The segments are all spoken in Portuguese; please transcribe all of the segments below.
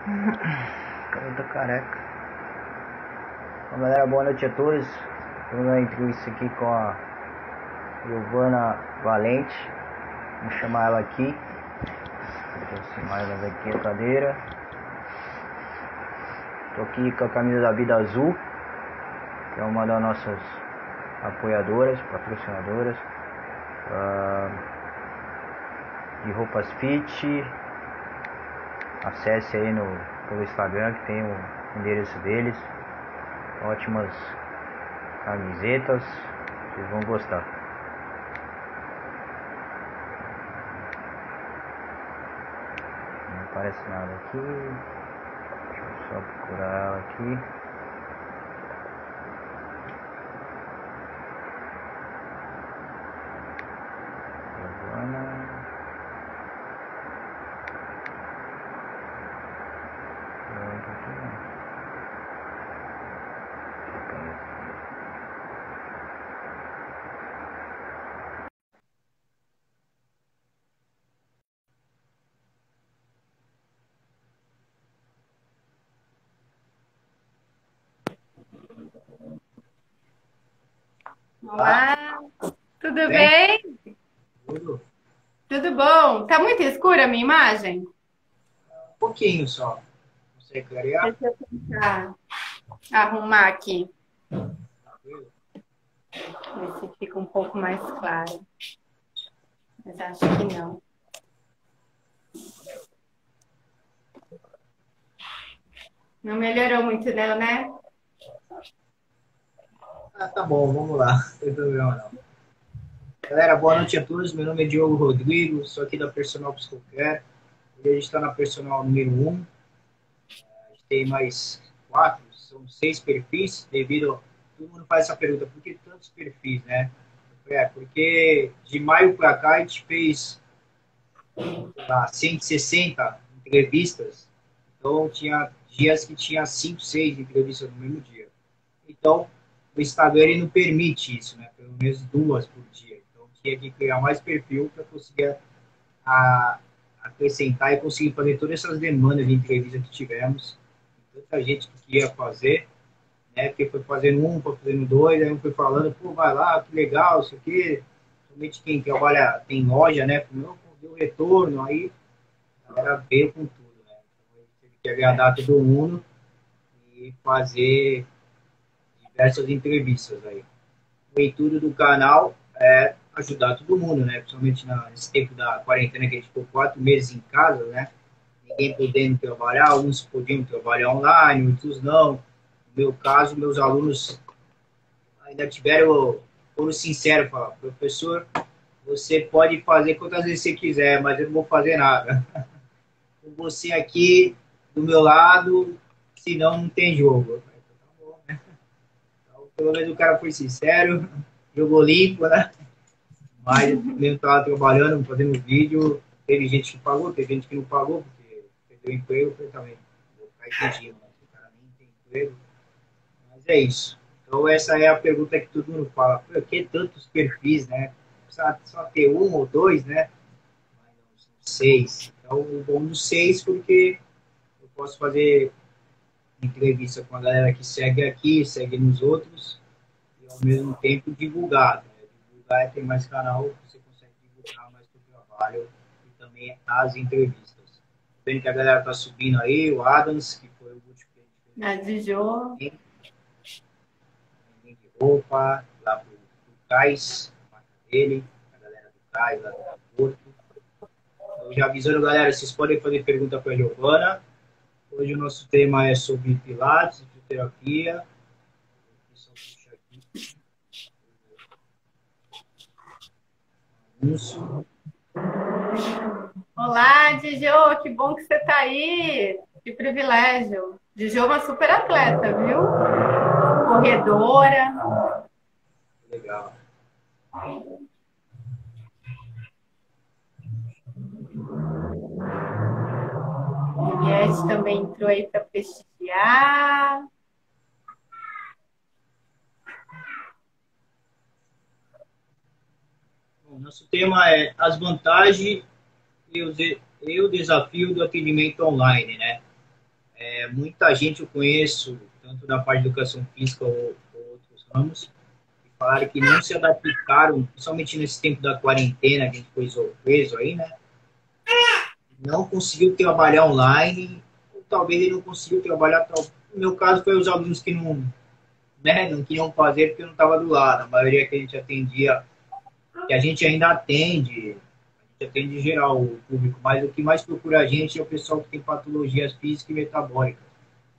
Eu tô careca. Bom, galera, boa noite a todos. Vamos dar uma entrevista aqui com a Giovana Valente. Vamos chamar ela aqui. Vou aproximar ela daqui a cadeira. Tô aqui com a camisa da Vida Azul, que é uma das nossas apoiadoras, patrocinadoras. De roupas fit. Acesse aí pelo Instagram, que tem o endereço deles. Ótimas camisetas, vocês vão gostar. Não aparece nada aqui. Deixa eu só procurar ela aqui. Giovana. Olá, tudo bem? Tudo? Tudo bom? Tá muito escura a minha imagem? Um pouquinho só. Você clarear? Deixa eu tentar arrumar aqui, ver se fica um pouco mais claro. Mas acho que não. Não melhorou muito não, né? Tá bom, vamos lá. Não tem problema não. Galera, boa noite a todos. Meu nome é Diogo Rodrigo, sou aqui da Personal Psicocare. Hoje a gente está na Personal número 1. A gente tem mais 4, são 6 perfis, devido. Todo mundo faz essa pergunta, por que tantos perfis, né? Porque de maio para cá a gente fez 160 entrevistas, então tinha dias que tinha 5, 6 entrevistas no mesmo dia. Então, o Instagram ele não permite isso, né? Pelo menos 2 por dia. Então, tinha que criar mais perfil para conseguir acrescentar e conseguir fazer todas essas demandas de entrevista que tivemos. Tanta gente que queria fazer, né? Porque foi fazendo um, foi fazendo dois, aí um foi falando, pô, vai lá, que legal, isso aqui. Somente quem trabalha, tem loja, né? Não, deu retorno, aí a galera veio com tudo, né? Então, a gente teve que agradar todo mundo e fazer diversas entrevistas aí. O intuito do canal é ajudar todo mundo, né? Principalmente nesse tempo da quarentena que a gente ficou 4 meses em casa, né? Ninguém podendo trabalhar, alguns podiam trabalhar online, outros não. No meu caso, meus alunos ainda foram sinceros, falaram, professor, você pode fazer quantas vezes você quiser, mas eu não vou fazer nada. Com você aqui do meu lado, senão não tem jogo. Eu falei, tá bom, né? Então, pelo menos o cara foi sincero, jogou limpo, né? Mas eu estava trabalhando, fazendo vídeo, teve gente que pagou, teve gente que não pagou, porque perdeu o emprego, eu também vou ficar entendido, né? O cara nem tem emprego. Mas é isso. Então essa é a pergunta que todo mundo fala, por que tantos perfis, né? Precisa só ter um ou dois, né? Mas não, são 6. Então o bom dos 6, porque eu posso fazer entrevista com a galera que segue aqui, segue nos outros, e ao mesmo tempo divulgar. Né? Divulgar é ter mais canal, você consegue divulgar mais o trabalho e também as entrevistas. Vendo que a galera tá subindo aí, o Adams, que foi o último que a gente A de Jô. fez de roupa, lá pro Cais, a marca dele, a galera do Cais, lá do aeroporto. Então, já avisando, galera, vocês podem fazer pergunta para a Giovana. Hoje o nosso tema é sobre pilates, fisioterapia. Isso. Olá, Dijô, que bom que você tá aí. Que privilégio. Dijô é uma super atleta, viu? Corredora. Legal. Juliette também entrou aí para prestigiar. Bom, nosso tema é as vantagens e o desafio do atendimento online, né? Muita gente eu conheço, tanto da parte de educação física ou outros ramos, que falaram que não se adaptaram, principalmente nesse tempo da quarentena, que a gente foi preso aí, né? Não conseguiu trabalhar online, ou talvez ele não conseguiu trabalhar. No meu caso, foi os alunos que não, né, não queriam fazer porque não estava do lado. A maioria que a gente atendia, que a gente ainda atende, a gente atende em geral o público, mas o que mais procura a gente é o pessoal que tem patologias físicas e metabólicas.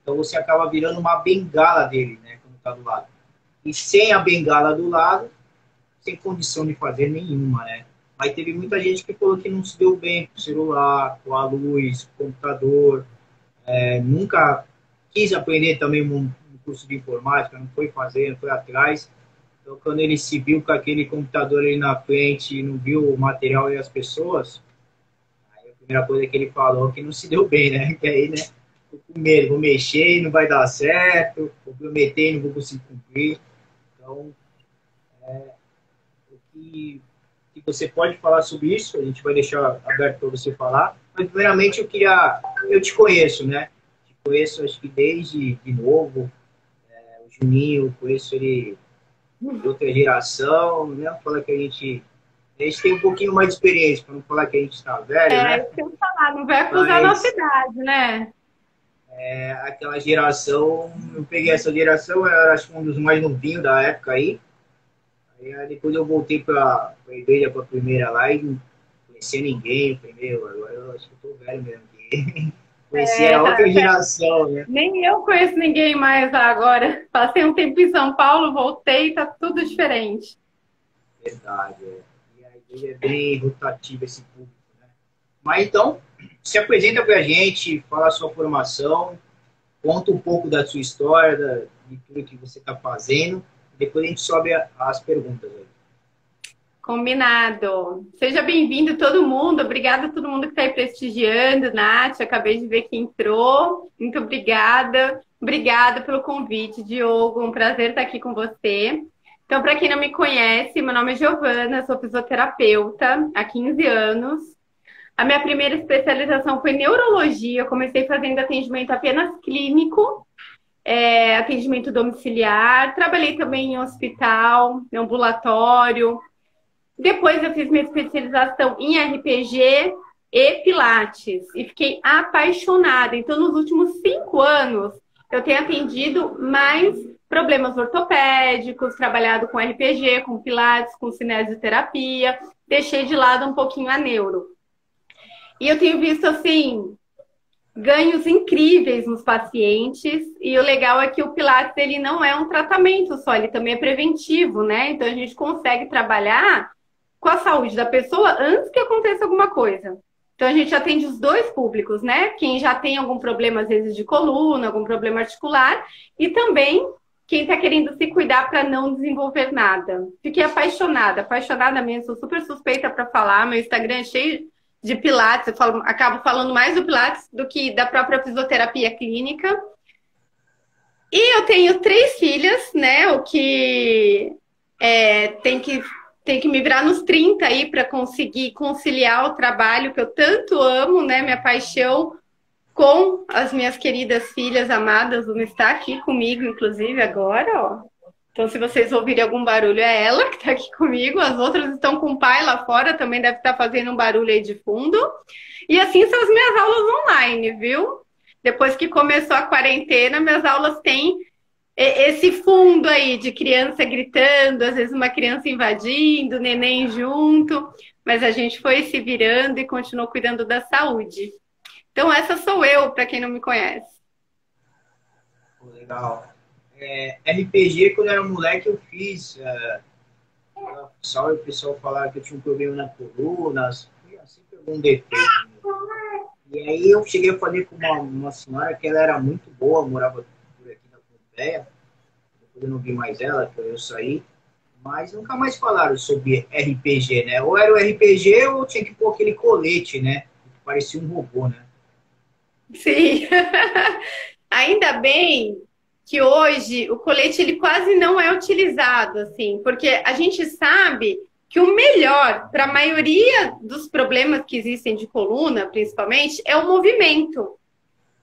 Então você acaba virando uma bengala dele, né, quando está do lado. E sem a bengala do lado, sem condição de fazer nenhuma, né? Mas teve muita gente que falou que não se deu bem com o celular, com a luz, com o computador, nunca quis aprender também um curso de informática, não foi fazer, não foi atrás. Então, quando ele se viu com aquele computador ali na frente e não viu o material e as pessoas, aí a primeira coisa que ele falou é que não se deu bem, né? Que aí, né? Tô com medo, vou mexer e não vai dar certo, vou prometer e não vou conseguir cumprir. Então, o que você pode falar sobre isso, a gente vai deixar aberto para você falar. Mas, primeiramente, eu te conheço, né? Te conheço, acho que desde de novo, o Juninho, conheço ele de outra geração, né? Fala que a gente tem um pouquinho mais de experiência, para não falar que a gente está velho, né? Isso que eu ia falar, não vai acusar a nossa idade, né? Aquela geração, eu peguei essa geração, eu acho que um dos mais novinhos da época aí. Aí depois eu voltei para a igreja, para a primeira lá e não conhecia ninguém primeiro. Agora eu acho que eu tô velho mesmo. Conhecia a outra geração, né? Nem eu conheço ninguém mais agora. Passei um tempo em São Paulo, voltei, tá tudo diferente. Verdade, E a igreja é bem rotativa esse público, né? Mas então, se apresenta pra gente, fala a sua formação, conta um pouco da sua história, de tudo que você está fazendo. Depois a gente sobe as perguntas aí. Combinado. Seja bem-vindo todo mundo. Obrigada a todo mundo que está aí prestigiando. Nath, acabei de ver que entrou. Muito obrigada. Obrigada pelo convite, Diogo. Um prazer estar aqui com você. Então, para quem não me conhece, meu nome é Giovana, sou fisioterapeuta há 15 anos. A minha primeira especialização foi em neurologia. Eu comecei fazendo atendimento apenas clínico. Atendimento domiciliar, trabalhei também em hospital, em ambulatório. Depois eu fiz minha especialização em RPG e Pilates e fiquei apaixonada. Então, nos últimos 5 anos, eu tenho atendido mais problemas ortopédicos, trabalhado com RPG, com Pilates, com cinesioterapia, deixei de lado um pouquinho a neuro. E eu tenho visto, assim, ganhos incríveis nos pacientes, e o legal é que o Pilates ele não é um tratamento só, ele também é preventivo, né? Então a gente consegue trabalhar com a saúde da pessoa antes que aconteça alguma coisa. Então a gente atende os dois públicos, né? Quem já tem algum problema, às vezes, de coluna, algum problema articular, e também quem está querendo se cuidar para não desenvolver nada. Fiquei apaixonada mesmo, sou super suspeita para falar, meu Instagram é cheio de Pilates, acabo falando mais do Pilates do que da própria fisioterapia clínica. E eu tenho 3 filhas, né? O que tem que me virar nos 30 aí para conseguir conciliar o trabalho que eu tanto amo, né? Minha paixão com as minhas queridas filhas amadas. Uma está aqui comigo, inclusive, agora, ó. Então, se vocês ouvirem algum barulho, é ela que está aqui comigo. As outras estão com o pai lá fora, também deve estar fazendo um barulho aí de fundo. E assim são as minhas aulas online, viu? Depois que começou a quarentena, minhas aulas têm esse fundo aí de criança gritando, às vezes uma criança invadindo, neném junto. Mas a gente foi se virando e continuou cuidando da saúde. Então, essa sou eu, para quem não me conhece. Legal. RPG, quando eu era moleque, eu fiz. O pessoal falava que eu tinha um problema na coluna, assim, algum defeito. E aí eu cheguei a fazer com uma senhora que ela era muito boa, morava por aqui na Pompeia. Depois eu não vi mais ela, que eu saí. Mas nunca mais falaram sobre RPG, né? Ou era o RPG ou tinha que pôr aquele colete, né? Que parecia um robô, né? Sim. Ainda bem que hoje o colete ele quase não é utilizado, assim, porque a gente sabe que o melhor para a maioria dos problemas que existem de coluna, principalmente, é o movimento.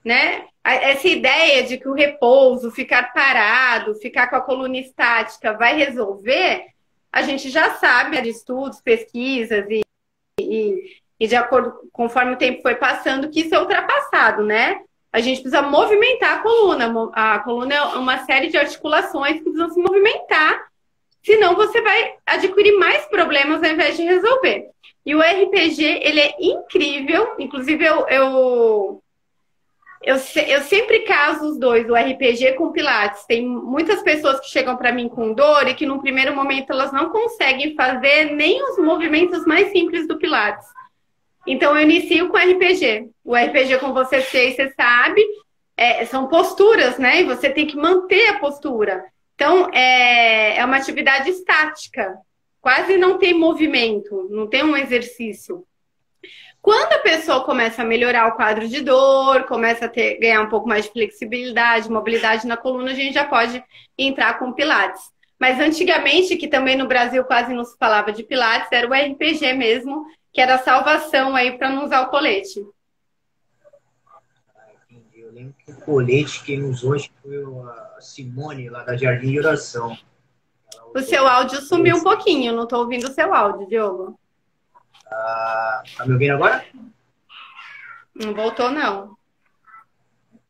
né? Essa ideia de que o repouso, ficar parado, ficar com a coluna estática vai resolver, a gente já sabe de estudos, pesquisas e de acordo conforme o tempo foi passando, que isso é ultrapassado, né? A gente precisa movimentar a coluna. A coluna é uma série de articulações que precisam se movimentar, senão você vai adquirir mais problemas ao invés de resolver. E o RPG, ele é incrível, inclusive eu sempre caso os dois, o RPG com Pilates. Tem muitas pessoas que chegam para mim com dor e que no primeiro momento elas não conseguem fazer nem os movimentos mais simples do Pilates. Então eu inicio com RPG. O RPG, como você fez, você sabe, são posturas, né? E você tem que manter a postura. Então é uma atividade estática. Quase não tem movimento, não tem um exercício. Quando a pessoa começa a melhorar o quadro de dor, começa a ganhar um pouco mais de flexibilidade, mobilidade na coluna, a gente já pode entrar com Pilates. Mas antigamente, que também no Brasil quase não se falava de Pilates, era o RPG mesmo, que era a salvação aí para não usar o colete. Entendi. Eu lembro que o colete quem usou acho que foi a Simone, lá da Jardim de Oração. O seu áudio sumiu um pouquinho, não estou ouvindo o seu áudio, Diogo. Tá me ouvindo agora? Não voltou, não.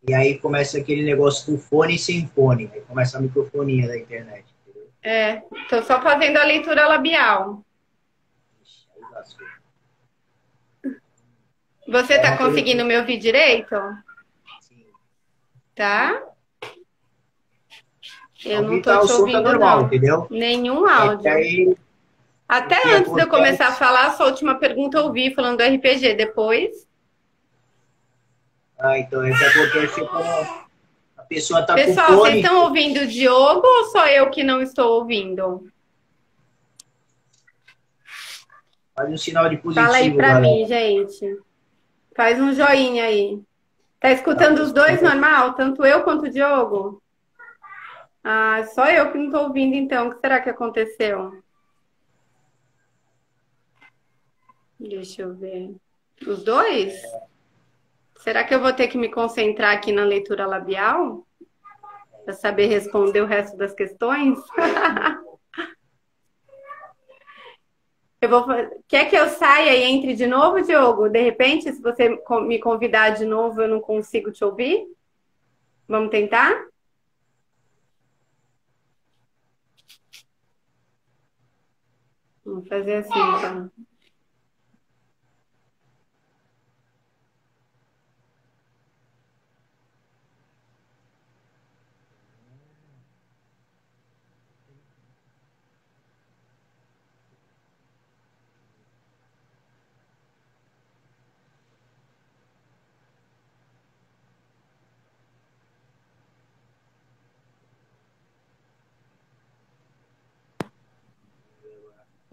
E aí começa aquele negócio com fone e sem fone. Aí começa a microfonia da internet. Entendeu? Estou só fazendo a leitura labial. Você está conseguindo me ouvir direito? Sim. Tá? Eu não tá, estou te ouvindo, normal, não. Entendeu? Nenhum áudio. Aí, até antes de eu começar a falar, a sua última pergunta eu ouvi falando do RPG. Depois... então é que acontece quando a pessoa está com fone. Pessoal, vocês estão ouvindo o Diogo ou só eu que não estou ouvindo? Faz um sinal de positivo. Fala aí pra mim, gente. Faz um joinha aí. Tá escutando os dois normal? Tanto eu quanto o Diogo? Ah, só eu que não tô ouvindo então. O que será que aconteceu? Deixa eu ver. Os dois? Será que eu vou ter que me concentrar aqui na leitura labial? Para saber responder o resto das questões? Quer que eu saia e entre de novo, Diogo? De repente, se você me convidar de novo, eu não consigo te ouvir? Vamos tentar? Vamos fazer assim, então.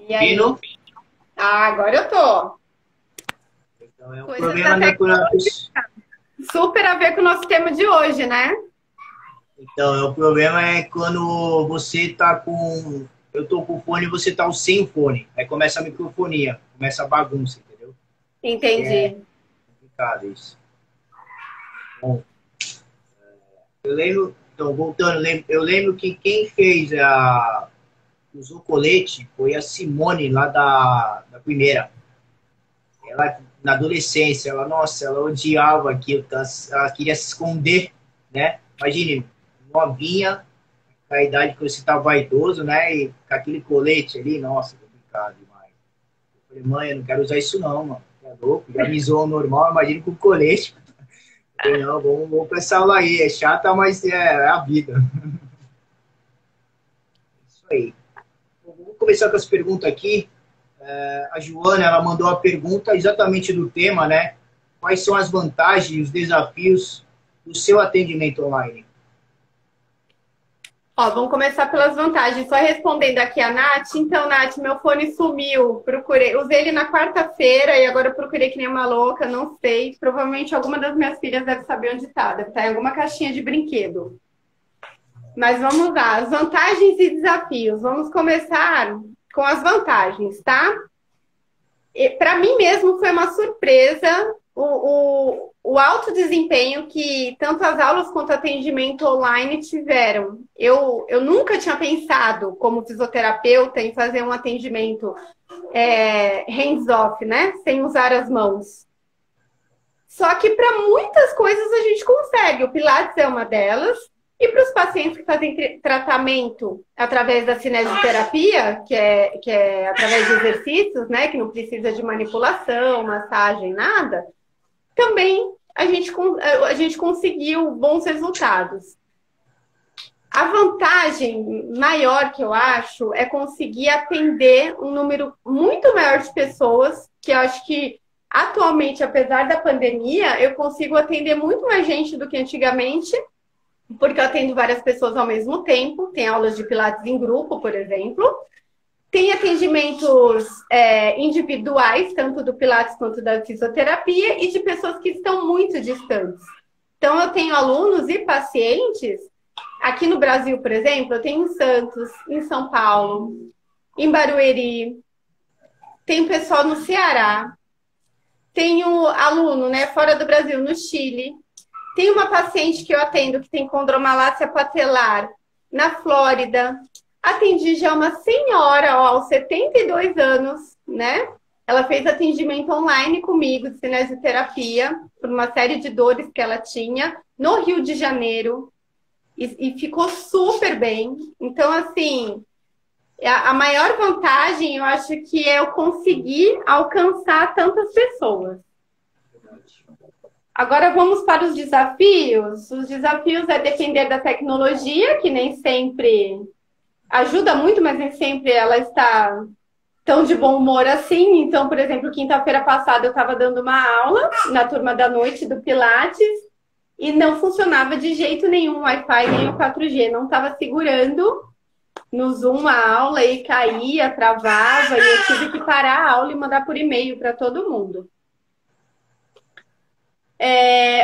E aí? Agora eu tô. Então é um problema natural. Super a ver com o nosso tema de hoje, né? Então, o problema é quando você tá com... Eu tô com o fone e você tá sem o fone. Aí começa a microfonia, começa a bagunça, entendeu? Entendi. É complicado isso. Bom, eu lembro... Então, voltando, eu lembro que quem usou colete foi a Simone, lá da primeira. Ela, na adolescência, ela odiava aquilo, ela queria se esconder, né? Imagine, novinha, a idade que você tá vaidoso, né? E com aquele colete ali, nossa, complicado demais. Eu falei, mãe, eu não quero usar isso não, mano. É louco, já me zoou normal, imagine com colete. Eu falei, não, vamos pra essa aula aí, é chata, mas é a vida. Isso aí. Vamos começar com as perguntas aqui. A Joana, ela mandou a pergunta exatamente do tema, né? Quais são as vantagens e os desafios do seu atendimento online? Vamos começar pelas vantagens. Só respondendo aqui a Nath. Então, Nath, meu fone sumiu. Usei ele na quarta-feira e agora eu procurei que nem uma louca, não sei. Provavelmente alguma das minhas filhas deve saber onde está. Deve estar em alguma caixinha de brinquedo. Mas vamos lá. As vantagens e desafios. Vamos começar com as vantagens, tá? Para mim mesmo foi uma surpresa o alto desempenho que tanto as aulas quanto o atendimento online tiveram. Eu nunca tinha pensado, como fisioterapeuta, em fazer um atendimento hands-off, né? Sem usar as mãos. Só que para muitas coisas a gente consegue. O Pilates é uma delas. E para os pacientes que fazem tratamento através da cinesioterapia, que é através de exercícios, né? Que não precisa de manipulação, massagem, nada, também a gente conseguiu bons resultados. A vantagem maior que eu acho é conseguir atender um número muito maior de pessoas, que eu acho que atualmente, apesar da pandemia, eu consigo atender muito mais gente do que antigamente, porque eu atendo várias pessoas ao mesmo tempo. Tem aulas de Pilates em grupo, por exemplo. Tem atendimentos individuais, tanto do Pilates quanto da fisioterapia, e de pessoas que estão muito distantes. Então, eu tenho alunos e pacientes, aqui no Brasil, por exemplo, eu tenho em Santos, em São Paulo, em Barueri, tem pessoal no Ceará, tenho aluno, né, fora do Brasil, no Chile. Tem uma paciente que eu atendo que tem condromalácia patelar na Flórida. Atendi já uma senhora, ó, aos 72 anos, né? Ela fez atendimento online comigo de cinesioterapia por uma série de dores que ela tinha no Rio de Janeiro e ficou super bem. Então, assim, a maior vantagem eu acho que é eu conseguir alcançar tantas pessoas. Agora vamos para os desafios. Os desafios é depender da tecnologia, que nem sempre ajuda muito, mas nem sempre ela está tão de bom humor assim. Então, por exemplo, quinta-feira passada eu estava dando uma aula na turma da noite do Pilates e não funcionava de jeito nenhum o Wi-Fi nem o 4G. Não estava segurando no Zoom a aula e caía, travava, e eu tive que parar a aula e mandar por e-mail para todo mundo.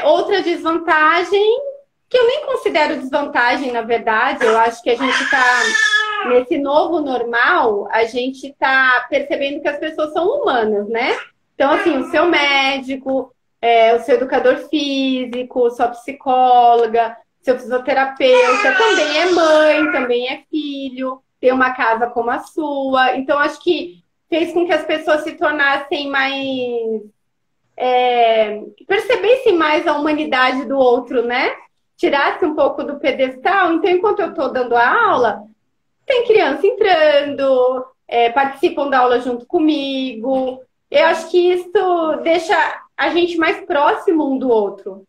Outra desvantagem, que eu nem considero desvantagem, na verdade, eu acho que a gente está nesse novo normal, a gente está percebendo que as pessoas são humanas, né? Então, assim, o seu médico, o seu educador físico, sua psicóloga, seu fisioterapeuta, também é mãe, também é filho, tem uma casa como a sua. Então, acho que fez com que as pessoas se tornassem mais... percebessem mais a humanidade do outro, né? Tirasse um pouco do pedestal. Então, enquanto eu estou dando a aula, tem criança entrando, participam da aula junto comigo. Eu acho que isso deixa a gente mais próximo um do outro,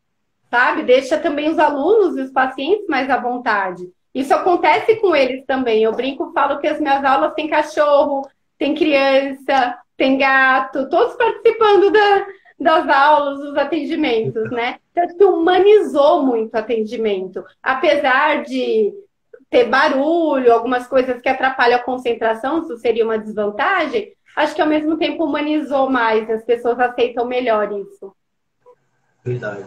sabe? Deixa também os alunos e os pacientes mais à vontade. Isso acontece com eles também. Eu brinco, falo que as minhas aulas tem cachorro, tem criança, tem gato, todos participando das aulas, dos atendimentos, né? Então, acho que humanizou muito o atendimento. Apesar de ter barulho, algumas coisas que atrapalham a concentração, isso seria uma desvantagem, acho que ao mesmo tempo humanizou mais, as pessoas aceitam melhor isso. Verdade.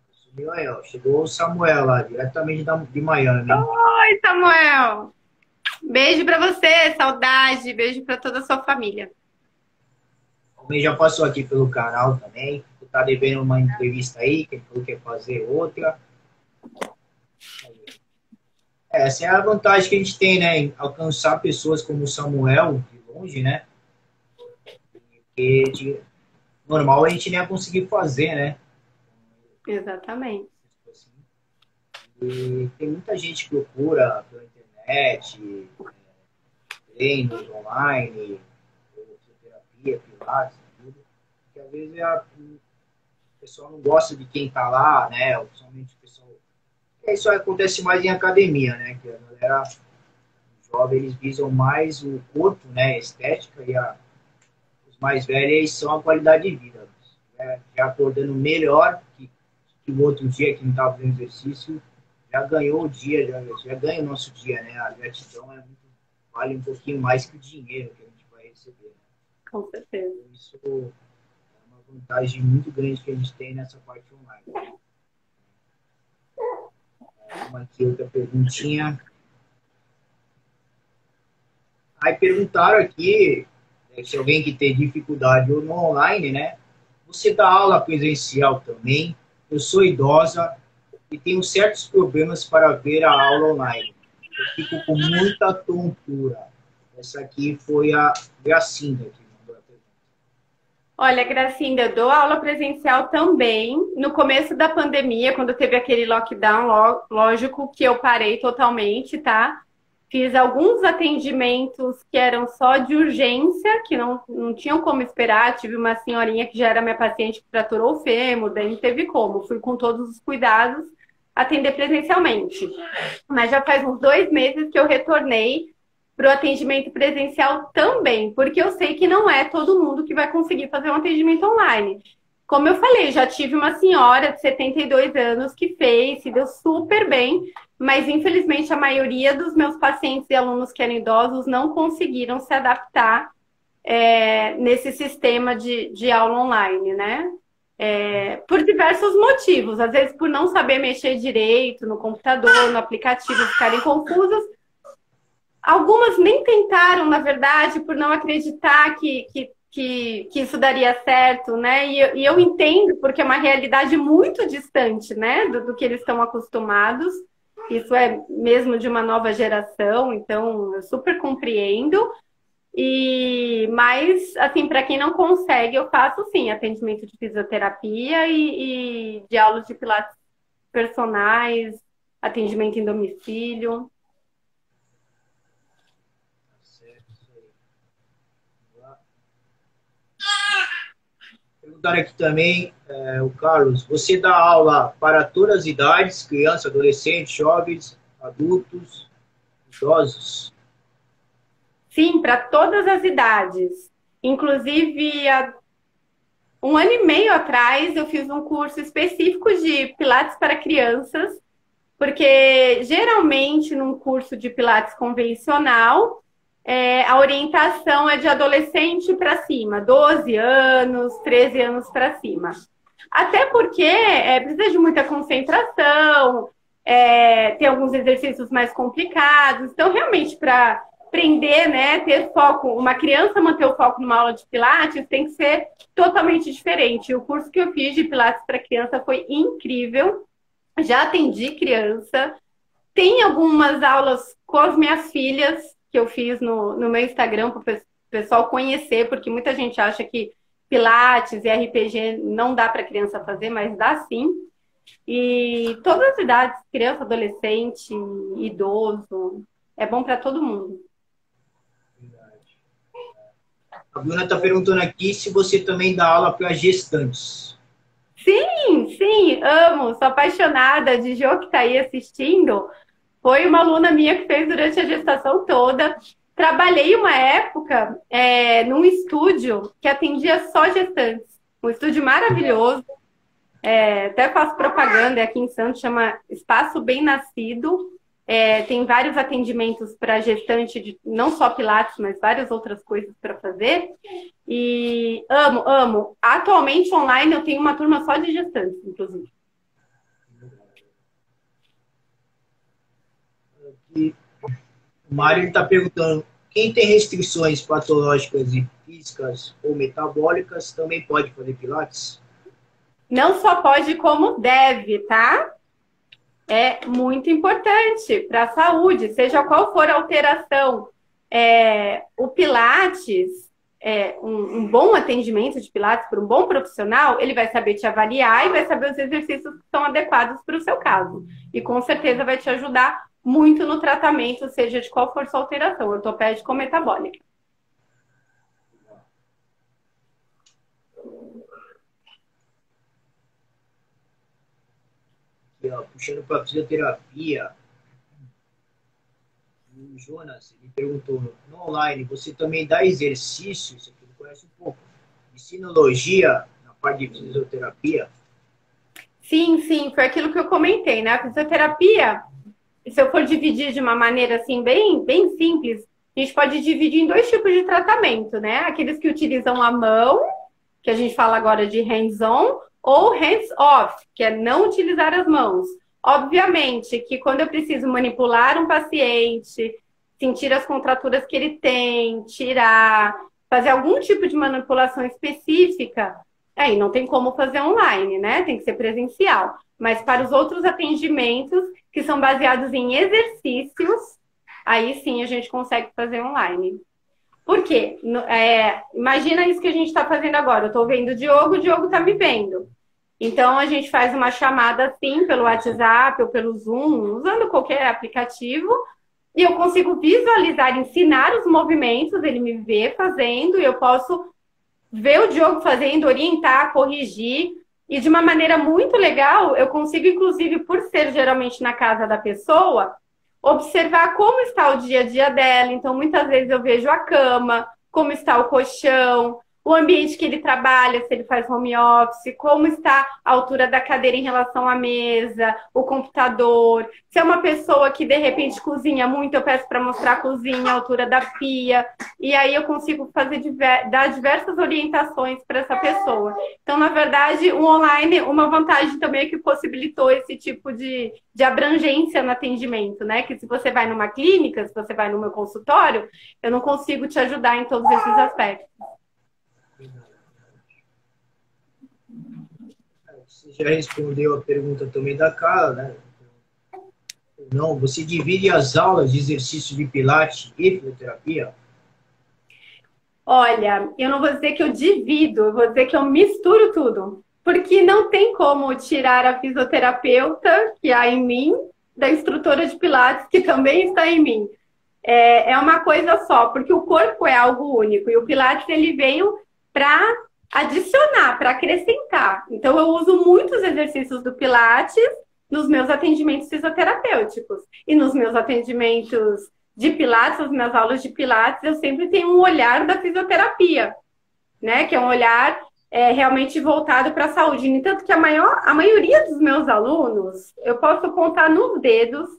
Sumiu aí, ó. Chegou o Samuel lá, diretamente de Miami. Oi, Samuel! Beijo pra você, saudade, beijo pra toda a sua família. Também já passou aqui pelo canal também. Tá devendo uma entrevista aí, que ele falou que ia fazer outra. Essa é a vantagem que a gente tem, né? Em alcançar pessoas como o Samuel, de longe, né? Porque normal a gente nem ia conseguir fazer, né? Exatamente. E tem muita gente que procura pela internet, treinos online, fisioterapia, pilates, tudo. Porque às vezes o pessoal não gosta de quem tá lá, né? Principalmente o pessoal. Isso acontece mais em academia, né? Que a galera jovem, eles visam mais o corpo, né? A estética, e os mais velhos eles são a qualidade de vida. Né? Já acordando melhor que o outro dia que não estava fazendo exercício, já ganhou o dia, já ganha o nosso dia, né? A gratidão vale um pouquinho mais que o dinheiro que a gente vai receber. Né? Com certeza. Então, isso é uma vantagem muito grande que a gente tem nessa parte online. Uma aqui, outra perguntinha. Aí perguntaram aqui Se alguém que tem dificuldade ou no online, né? Você dá aula presencial também. Eu sou idosa e tenho certos problemas para ver a aula online. Eu fico com muita tontura. Essa aqui foi a Gracinda que mandou a pergunta. Olha, Gracinda, eu dou aula presencial também. No começo da pandemia, quando teve aquele lockdown, lógico que eu parei totalmente, tá? Fiz alguns atendimentos que eram só de urgência, que não tinham como esperar. Tive uma senhorinha que já era minha paciente que fraturou o fêmur, daí não teve como. Fui com todos os cuidados atender presencialmente. Mas já faz uns 2 meses que eu retornei para o atendimento presencial também, porque eu sei que não é todo mundo que vai conseguir fazer um atendimento online. Como eu falei, já tive uma senhora de 72 anos que fez, se deu super bem, mas infelizmente a maioria dos meus pacientes e alunos que eram idosos não conseguiram se adaptar nesse sistema de aula online, né? Por diversos motivos, às vezes por não saber mexer direito no computador, no aplicativo, ficarem confusas. Algumas nem tentaram, na verdade, por não acreditar que isso daria certo, né? E eu entendo, porque é uma realidade muito distante, né, do que eles estão acostumados. Isso é mesmo de uma nova geração, então eu super compreendo. Mas, assim, para quem não consegue, eu faço, sim, atendimento de fisioterapia e de aulas de pilates personais, atendimento em domicílio. Perguntaram aqui também, o Carlos, você dá aula para todas as idades, crianças, adolescentes, jovens, adultos, idosos? Sim, para todas as idades. Inclusive, há 1 ano e meio atrás, eu fiz um curso específico de Pilates para crianças, porque geralmente num curso de Pilates convencional, a orientação é de adolescente para cima, 12 anos, 13 anos para cima. Até porque precisa de muita concentração, tem alguns exercícios mais complicados. Então, realmente, para aprender, né, ter foco, uma criança manter o foco numa aula de Pilates tem que ser totalmente diferente. O curso que eu fiz de Pilates para criança foi incrível. Já atendi criança. Tem algumas aulas com as minhas filhas que eu fiz no meu Instagram para o pessoal conhecer, porque muita gente acha que Pilates e RPG não dá para criança fazer, mas dá sim. E todas as idades, criança, adolescente, idoso, é bom para todo mundo. Verdade. A Bruna está perguntando aqui se você também dá aula para gestantes. Sim, amo, sou apaixonada. De Jo que está aí assistindo, foi uma aluna minha que fez durante a gestação toda. Trabalhei uma época num estúdio que atendia só gestantes. Um estúdio maravilhoso. Até faço propaganda aqui em Santos, chama Espaço Bem Nascido. Tem vários atendimentos para gestante, não só Pilates, mas várias outras coisas para fazer. E amo. Atualmente, online, eu tenho uma turma só de gestantes, inclusive. E o Mário está perguntando, quem tem restrições patológicas e físicas ou metabólicas também pode fazer Pilates? Não só pode, como deve, tá? É muito importante para a saúde, seja qual for a alteração. O Pilates, um bom atendimento de Pilates por um bom profissional, ele vai saber te avaliar e vai saber os exercícios que são adequados para o seu caso. E com certeza vai te ajudar muito no tratamento, seja de qual for sua alteração, ortopédica ou metabólica. Aqui, ó, puxando para a fisioterapia, o Jonas, ele perguntou, no online, você também dá exercício, isso aqui ele conhece um pouco, de sinologia na parte de fisioterapia? Sim, foi aquilo que eu comentei, né? A fisioterapia, se eu for dividir de uma maneira assim, bem simples, a gente pode dividir em 2 tipos de tratamento, né? Aqueles que utilizam a mão, que a gente fala agora de hands-on, ou hands-off, que é não utilizar as mãos. Obviamente que quando eu preciso manipular um paciente, sentir as contraturas que ele tem, tirar, fazer algum tipo de manipulação específica, aí não tem como fazer online, né? Tem que ser presencial. Mas para os outros atendimentos que são baseados em exercícios, aí sim a gente consegue fazer online. Por quê? Imagina isso que a gente está fazendo agora. Eu estou vendo o Diogo está me vendo. Então, a gente faz uma chamada assim pelo WhatsApp ou pelo Zoom, usando qualquer aplicativo, e eu consigo visualizar, ensinar os movimentos, ele me vê fazendo, e eu posso ver o Diogo fazendo, orientar, corrigir, e de uma maneira muito legal, eu consigo, inclusive, por ser geralmente na casa da pessoa, observar como está o dia a dia dela. Então, muitas vezes eu vejo a cama, como está o colchão, o ambiente que ele trabalha, se ele faz home office, como está a altura da cadeira em relação à mesa, o computador. Se é uma pessoa que, de repente, cozinha muito, eu peço para mostrar a cozinha, a altura da pia. E aí eu consigo dar diversas orientações para essa pessoa. Então, na verdade, o online, uma vantagem também é que possibilitou esse tipo de abrangência no atendimento, né? Que se você vai numa clínica, se você vai no meu consultório, eu não consigo te ajudar em todos esses aspectos. Você já respondeu a pergunta também da Carla, né? Não, você divide as aulas de exercício de pilates e fisioterapia? Olha, eu não vou dizer que eu divido, eu vou dizer que eu misturo tudo. Porque não tem como tirar a fisioterapeuta que há em mim da instrutora de pilates que também está em mim. É uma coisa só, porque o corpo é algo único e o pilates ele veio para adicionar, para acrescentar. Então, eu uso muitos exercícios do pilates nos meus atendimentos fisioterapêuticos. E nos meus atendimentos de pilates, nas minhas aulas de pilates, eu sempre tenho um olhar da fisioterapia, né? Que é um olhar realmente voltado para a saúde. No entanto, que a maioria dos meus alunos, eu posso contar nos dedos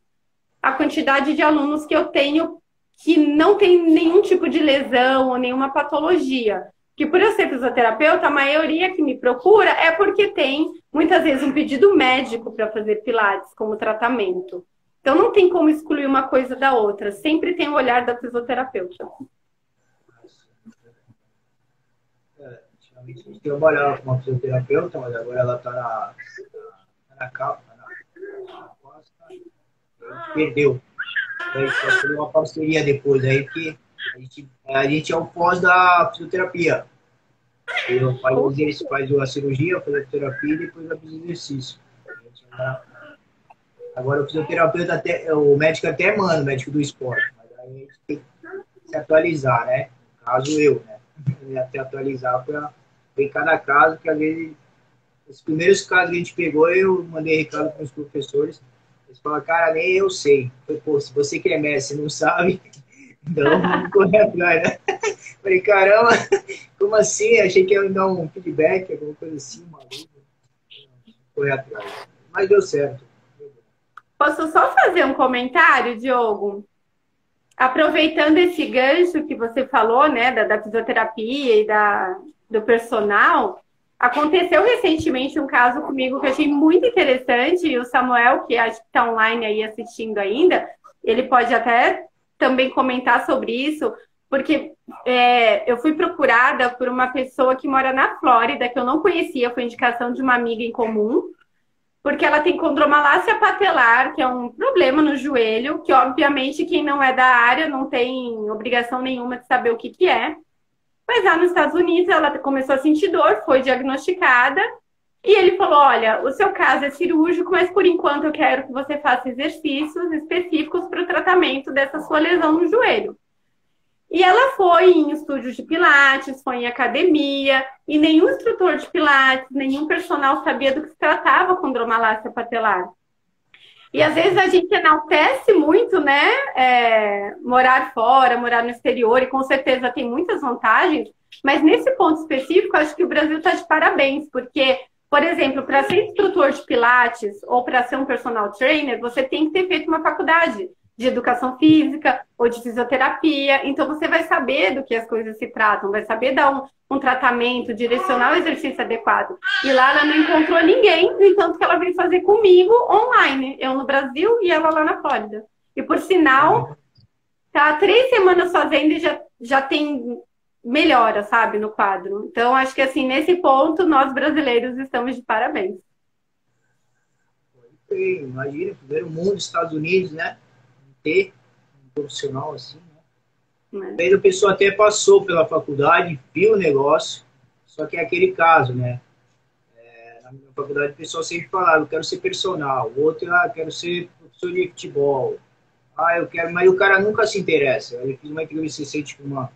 a quantidade de alunos que eu tenho que não tem nenhum tipo de lesão ou nenhuma patologia. Que por eu ser fisioterapeuta, a maioria que me procura é porque tem, muitas vezes, um pedido médico para fazer pilates como tratamento. Então, não tem como excluir uma coisa da outra. Sempre tem o olhar da fisioterapeuta. Antigamente a gente trabalhava com uma fisioterapeuta, mas agora ela está na capa, na costa, a gente perdeu. Aí só foi uma parceria depois, aí que a gente é o pós da fisioterapia. Eu faz a cirurgia, faz a fisioterapia e depois faz o exercício. Agora o fisioterapeuta, o médico até manda, o médico do esporte, mas aí a gente tem que se atualizar, né? No caso eu, né? Até atualizar para ver cada caso, que às vezes, os primeiros casos que a gente pegou, eu mandei recado para os professores, eles falaram, cara, nem eu sei. Falei, pô, se você que é mestre não sabe, então vamos correr atrás, né? Falei, caramba, como assim? Achei que ia me dar um feedback, alguma coisa assim, maluco. Correr atrás. Mas deu certo. Posso só fazer um comentário, Diogo? Aproveitando esse gancho que você falou, né, da fisioterapia e do personal, aconteceu recentemente um caso comigo que eu achei muito interessante, e o Samuel, que acho que está online aí assistindo ainda, ele pode até também comentar sobre isso, porque eu fui procurada por uma pessoa que mora na Flórida, que eu não conhecia, foi indicação de uma amiga em comum, porque ela tem condromalácia patelar, que é um problema no joelho, que obviamente quem não é da área não tem obrigação nenhuma de saber o que é. Mas lá nos Estados Unidos ela começou a sentir dor, foi diagnosticada, e ele falou, olha, o seu caso é cirúrgico, mas por enquanto eu quero que você faça exercícios específicos para o tratamento dessa sua lesão no joelho. E ela foi em estúdios de pilates, foi em academia, e nenhum instrutor de pilates, nenhum personal sabia do que se tratava condromalácia patelar. E às vezes a gente enaltece muito, né, morar fora, morar no exterior, e com certeza tem muitas vantagens, mas nesse ponto específico, acho que o Brasil está de parabéns, porque, por exemplo, para ser instrutor de pilates ou para ser um personal trainer, você tem que ter feito uma faculdade de educação física ou de fisioterapia, então você vai saber do que as coisas se tratam, vai saber dar um tratamento, direcionar o exercício adequado. E lá ela não encontrou ninguém, no entanto que ela veio fazer comigo online, eu no Brasil e ela lá na Flórida. E por sinal, tá há 3 semanas fazendo e já tem melhora, sabe, no quadro. Então, acho que assim, nesse ponto, nós brasileiros estamos de parabéns. Imagina, primeiro mundo, Estados Unidos, né? Ter um profissional assim, né? Né? Aí a pessoa até passou pela faculdade, viu o negócio, só que é aquele caso, né? Na minha faculdade o pessoal sempre falava, eu quero ser personal, o outro, quero ser professor de futebol. Eu quero, mas o cara nunca se interessa. Eu fiz uma entrevista recente com uma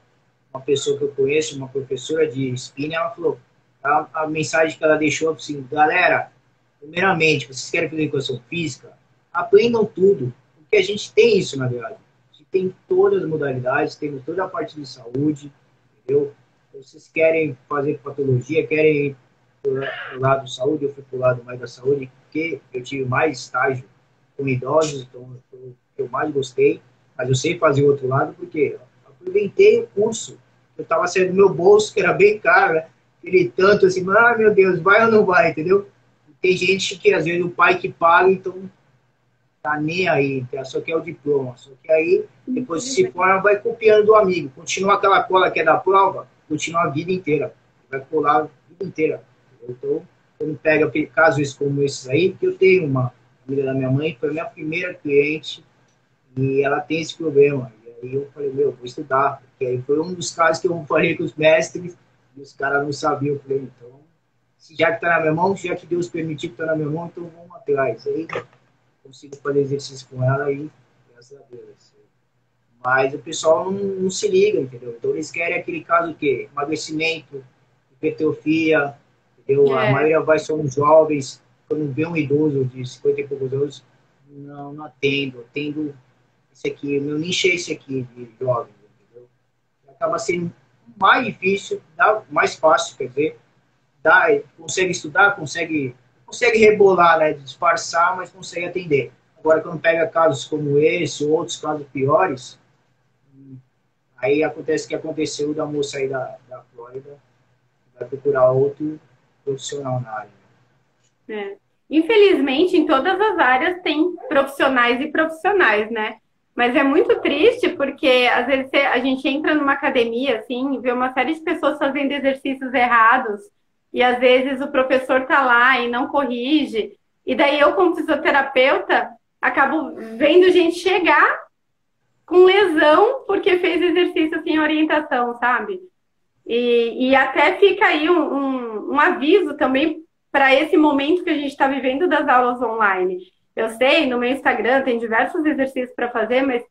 pessoa que eu conheço, uma professora de spinning, ela falou, a mensagem que ela deixou assim, galera, primeiramente, vocês querem fazer educação física, aprendam tudo, porque a gente tem isso, na verdade. A gente tem todas as modalidades, temos toda a parte de saúde, entendeu? Vocês querem fazer patologia, querem ir pro lado de saúde, eu fui pro lado mais da saúde, porque eu tive mais estágio com idosos, então foi o que eu mais gostei, mas eu sei fazer o outro lado, porque aproveitei o curso, eu estava saindo do meu bolso, que era bem caro, né? Ele tanto assim, meu Deus, vai ou não vai, entendeu? Tem gente que, às vezes, o pai que paga, então tá nem aí, só quer o diploma. Só que aí, depois se forma, vai copiando do amigo. Continua aquela cola que é da prova, continua a vida inteira. Vai colar a vida inteira. Então, quando pega casos como esses aí, que eu tenho uma amiga da minha mãe, foi a minha primeira cliente, e ela tem esse problema. E aí eu falei, vou estudar. Porque aí foi um dos casos que eu falei com os mestres, e os caras não sabiam. Eu falei, então, já que está na minha mão, já que Deus permitiu que está na minha mão, então vamos atrás. Aí consigo fazer exercício com ela aí, graças a Deus. Mas o pessoal não se liga, entendeu? Então eles querem aquele caso que emagrecimento, hipertrofia, entendeu? A maioria vai são jovens, quando vê um idoso de 50 e poucos anos, não atendo. Atendo esse aqui, meu nicho é esse aqui de jovens, entendeu? Acaba sendo mais difícil, mais fácil, quer dizer, consegue estudar, consegue rebolar, né, disfarçar, mas consegue atender. Agora, quando pega casos como esse, ou outros casos piores, aí acontece o que aconteceu da moça aí da Flórida, vai procurar outro profissional na área. Infelizmente, em todas as áreas tem profissionais e profissionais, né? Mas é muito triste porque às vezes a gente entra numa academia assim, e vê uma série de pessoas fazendo exercícios errados e às vezes o professor tá lá e não corrige. E daí eu, como fisioterapeuta, acabo vendo gente chegar com lesão porque fez exercício sem orientação, sabe? E até fica aí um aviso também para esse momento que a gente está vivendo das aulas online. Eu sei, no meu Instagram tem diversos exercícios para fazer, mas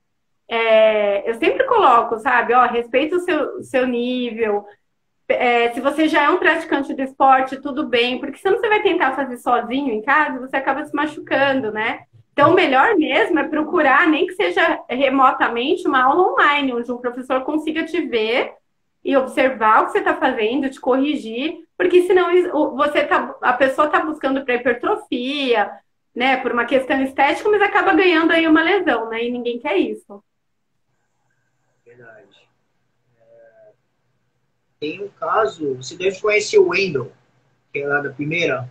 eu sempre coloco, sabe? Respeita o seu nível. Se você já é um praticante do esporte, tudo bem, porque senão você vai tentar fazer sozinho em casa, você acaba se machucando, né? Então, o melhor mesmo é procurar, nem que seja remotamente, uma aula online, onde um professor consiga te ver e observar o que você está fazendo, te corrigir, porque senão a pessoa está buscando para hipertrofia, né, por uma questão estética, mas acaba ganhando aí uma lesão, né, e ninguém quer isso. Verdade. Tem um caso, você deve conhecer o Wendel, que é lá da primeira.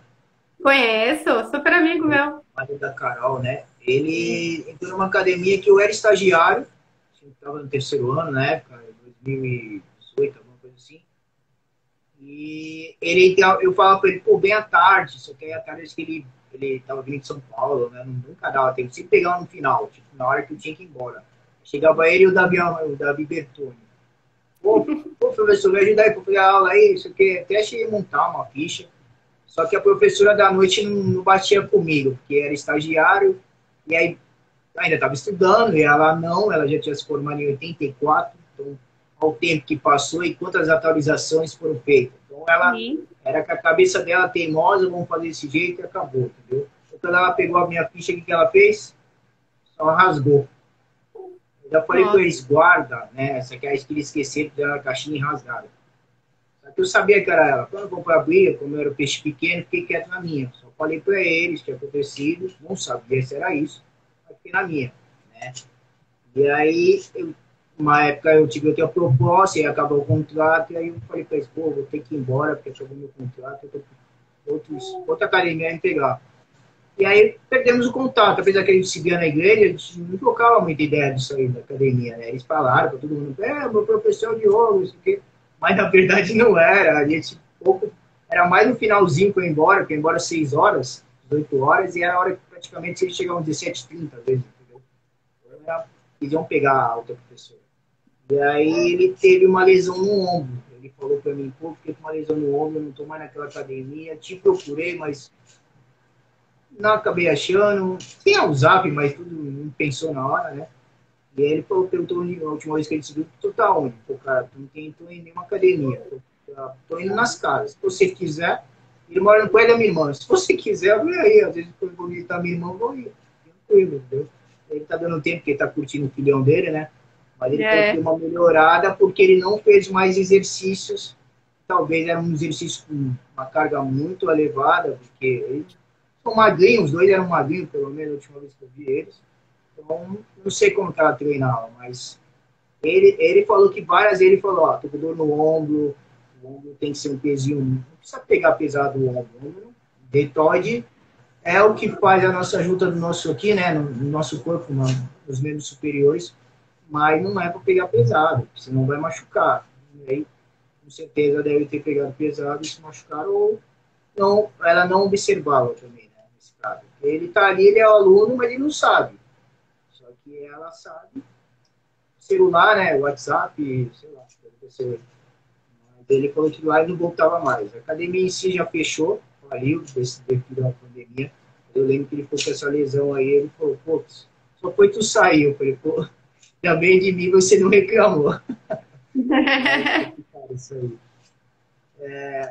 Conheço, super amigo meu. Marido da Carol, né? Ele entrou numa academia que eu era estagiário, estava no terceiro ano na época, 2018, alguma coisa assim. E eu falava para ele, bem à tarde, só que aí à tarde que ele estava vindo de São Paulo, né? Nunca dava tempo, sempre pegava no final, tipo, na hora que eu tinha que ir embora. Chegava ele e o Davi Bertoni. Pô, professor, me ajuda aí para fazer a aula aí, isso aqui. Até cheguei a montar uma ficha. Só que a professora da noite não batia comigo, porque era estagiário, e aí ainda estava estudando, e ela já tinha se formado em 84, então, ao tempo que passou e quantas atualizações foram feitas. Então, ela era com a cabeça dela teimosa, vamos fazer desse jeito e acabou, entendeu? Então, quando ela pegou a minha ficha, o que ela fez? Só rasgou. Eu já falei com eles, guarda, né? Essa aqui é a que eles esqueceram, fizeram a caixinha rasgada. Eu sabia que era ela. Quando eu vou para abrir, como eu era peixe pequeno, fiquei quieto na minha. Só falei para eles que tinha acontecido, não sabia se era isso, mas fiquei na minha. Né? E aí, uma época eu tive outra proposta, e acabou o contrato, e aí eu falei para eles, vou ter que ir embora, porque acabou meu contrato, eu tô outra academia a me pegar. E aí perdemos o contato, apesar que a gente se via na igreja, a gente não trocava muita ideia disso aí da academia, né? Eles falaram para todo mundo, meu professor de ouro, isso aqui. mas na verdade não era. A gente pouco, era mais no finalzinho que eu ia embora, que eu ia embora às 6 horas, 18 horas, e era a hora que praticamente eles chegavam às 17h30, às vezes, entendeu? Então, eles iam pegar a outra professora. E aí ele teve uma lesão no ombro. Ele falou para mim, pô, fiquei com uma lesão no ombro, eu não estou mais naquela academia, te procurei, mas não acabei achando. Tinha o Zap, mas tudo não pensou na hora, né? E aí ele falou, perguntou na última vez que ele se viu, tu tá onde? Pô, cara, tu não tem em nenhuma academia. Tô indo nas casas. Se você quiser, ele mora no pé da minha irmã. Se você quiser, eu vou aí. Às vezes, quando eu vou visitar minha irmã, eu vou ir. Tranquilo, entendeu? Ele tá dando tempo, porque ele tá curtindo o filhão dele, né? Mas ele tem uma melhorada porque ele não fez mais exercícios. Talvez era um exercício com uma carga muito elevada, porque eles são magrinhos, os dois eram magrinhos, pelo menos a última vez que eu vi eles. Então, não sei como que ela treinava, mas ele falou que várias vezes ele falou, ó, tô com dor no ombro, o ombro tem que ser um pezinho, não precisa pegar pesado o ombro. O deltoide é o que faz a nossa junta do nosso aqui, né, no nosso corpo, nos membros superiores, mas não é para pegar pesado, senão vai machucar. E aí, com certeza deve ter pegado pesado e se machucar, ou não, ela não observava também, né, nesse caso. Ele tá ali, ele é o aluno, mas ele não sabe. Só que ela sabe. Celular, né, WhatsApp, sei lá, deve ser. Mas ele falou que lá ele não voltava mais. A academia em si já fechou, faliu, devido à pandemia. Eu lembro que ele ficou com essa lesão aí, ele falou, pô, só foi tu sair. Eu falei, pô, também de mim você não reclamou. Isso aí.